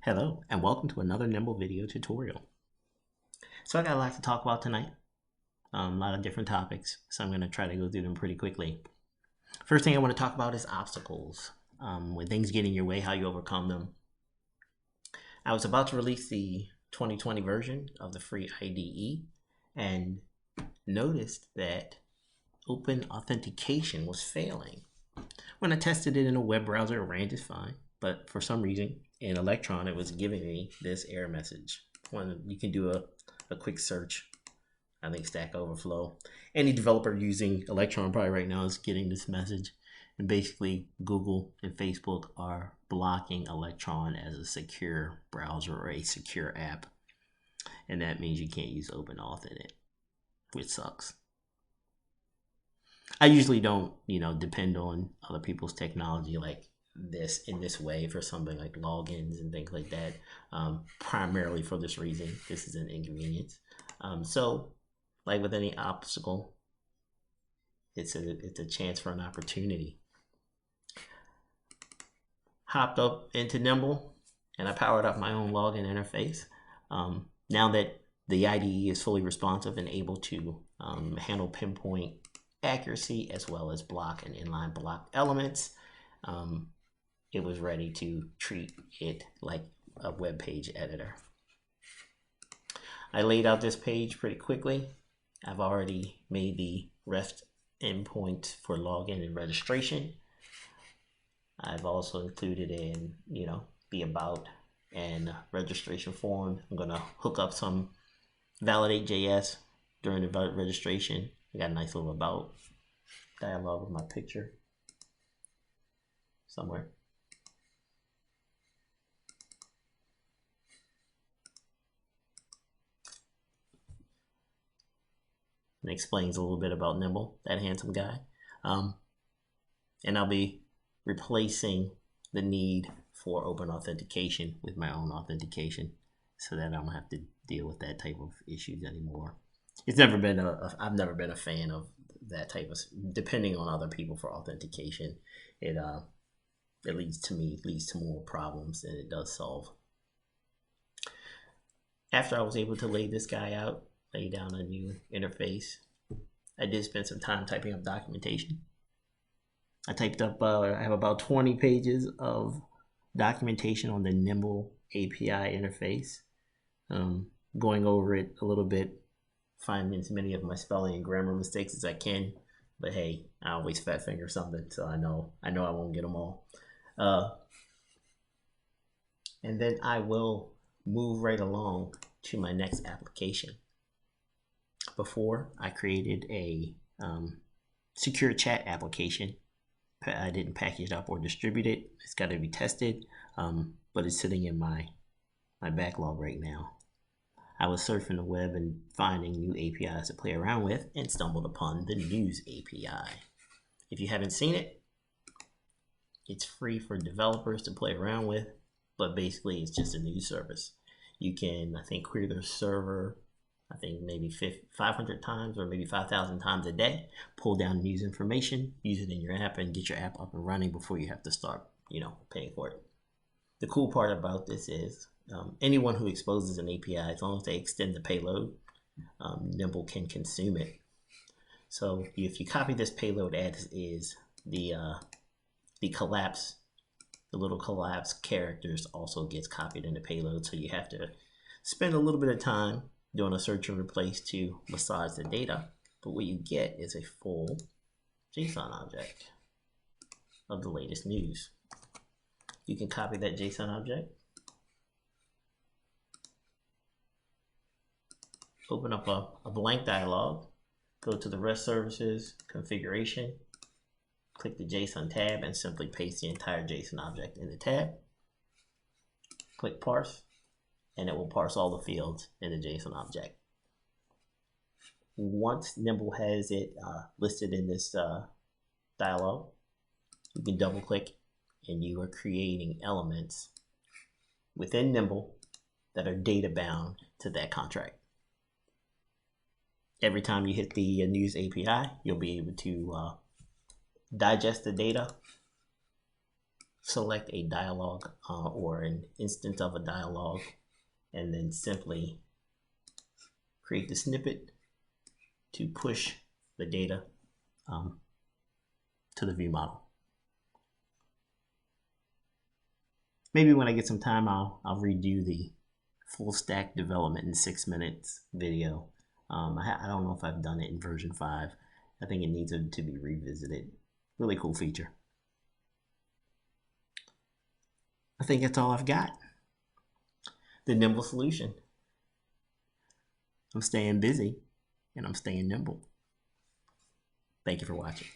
Hello, and welcome to another Nimble video tutorial. So I got a lot to talk about tonight, a lot of different topics, so I'm going to try to go through them pretty quickly. First thing I want to talk about is obstacles. When things get in your way, how you overcome them. I was about to release the 2020 version of the free IDE and noticed that Open Authentication was failing. When I tested it in a web browser, it ran just fine, but for some reason in Electron, it was giving me this error message. When you can do a quick search, I think Stack Overflow. Any developer using Electron probably right now is getting this message. And basically, Google and Facebook are blocking Electron as a secure browser or a secure app. And that means you can't use OpenAuth in it, which sucks. I usually don't, depend on other people's technology like this in this way for something like logins and things like that. Primarily for this reason, this is an inconvenience. So, like with any obstacle, it's a chance for an opportunity. Hopped up into Nimble, and I powered up my own login interface. Now that the IDE is fully responsive and able to handle pinpoint accuracy as well as block and inline block elements, it was ready to treat it like a web page editor. I laid out this page pretty quickly. I've already made the REST endpoint for login and registration. I've also included in, the about and registration form. I'm gonna hook up some validate.js during the registration. I got a nice little about dialogue with my picture somewhere. And explains a little bit about Nimble, that handsome guy. And I'll be replacing the need for open authentication with my own authentication so that I don't have to deal with that type of issues anymore. I've never been a fan of that type of, depending on other people for authentication. It leads to more problems than it does solve. After I was able to lay this guy out, lay down a new interface, I did spend some time typing up documentation. I typed up, I have about 20 pages of documentation on the Nimble API interface. Going over it a little bit, finding as many of my spelling and grammar mistakes as I can. But hey, I always fat finger something, so I know I won't get them all. And then I will move right along to my next application. Before, I created a secure chat application. I didn't package it up or distribute it. It's got to be tested, but it's sitting in my backlog right now. I was surfing the web and finding new APIs to play around with and stumbled upon the News API. If you haven't seen it, it's free for developers to play around with, but basically it's just a news service. You can, I think, query the server, I think maybe 500 times or maybe 5,000 times a day, pull down news information, use it in your app, and get your app up and running before you have to start, paying for it. The cool part about this is anyone who exposes an API, as long as they extend the payload, Nimble can consume it. So if you copy this payload as is, the collapse, the little collapse characters also gets copied in the payload. So you have to spend a little bit of time doing a search and replace to massage the data. But what you get is a full JSON object of the latest news. You can copy that JSON object, open up a blank dialog, go to the REST services, configuration, click the JSON tab, and simply paste the entire JSON object in the tab. Click parse, and it will parse all the fields in the JSON object. Once Nimble has it listed in this dialog, you can double click and you are creating elements within Nimble that are data bound to that contract. Every time you hit the News API, you'll be able to digest the data select a dialog or an instance of a dialog, and then simply create the snippet to push the data to the view model. Maybe when I get some time, I'll redo the full stack development in 6 minutes video. I don't know if I've done it in version 5. I think it needs to be revisited. Really cool feature. I think that's all I've got. The Nimble solution. I'm staying busy and I'm staying nimble. Thank you for watching.